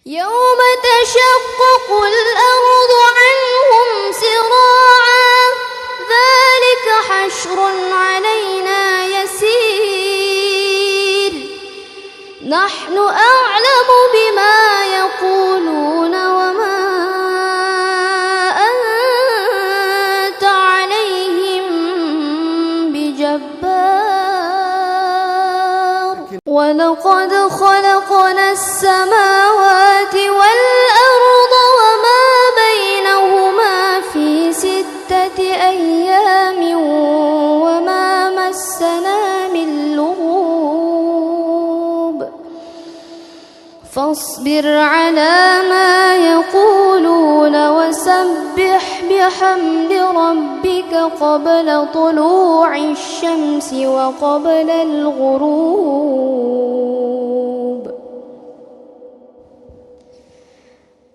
يوم تشقق الأرض عنهم سراعا ذلك حشر علينا يسير نحن أعلم بما يقولون وما أنت عليهم بجبار ولقد خلقنا السماوات والأرض وما بينهما في 6 أيام وما مسنا من لغوب فاصبر على ما يقولون وسبح بحمد ربك قبل طلوع الشمس وقبل الغروب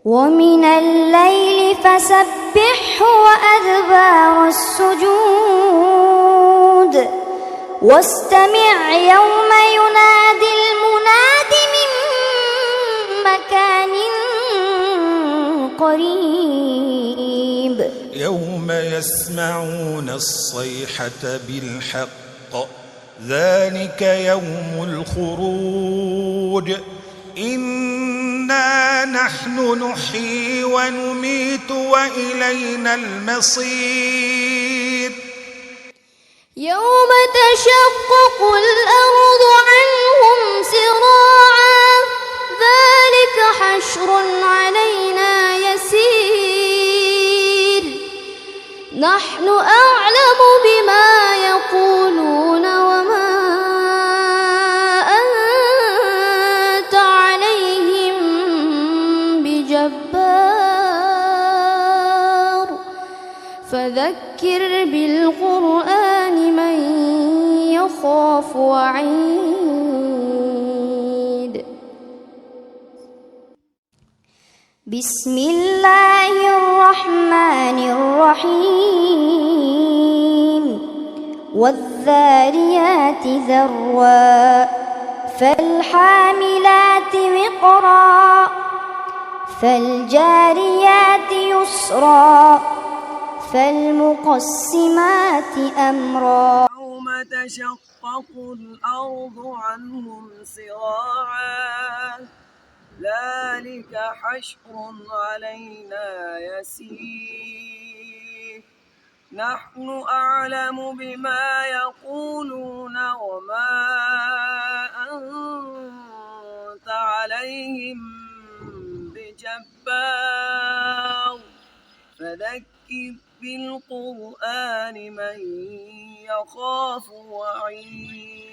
ومن الليل فسبحه وأدبار السجود واستمع يوم ينادي المناد من مكان قريب يوم يسمعون الصيحة بالحق ذلك يوم الخروج إنا نحن نحيي ونميت وإلينا المصير يوم تشقق الأرض عنهم سراعا ذلك حشر علينا يسير نحن أعلم بما يقولون وما أنت عليهم بجبار فذكر بالقرآن من يخاف وعيد بسم الله الرحمن الرحيم والذاريات ذروا فالحاملات وقرا فالجاريات يسرا فالمقسمات أمرا يوم تشقق الأرض عنهم سراعا ذلك حشر علينا يسير نحن أعلم بما يقولون وما أنت عليهم بجبار فذكر بالقرآن من يخاف وعيد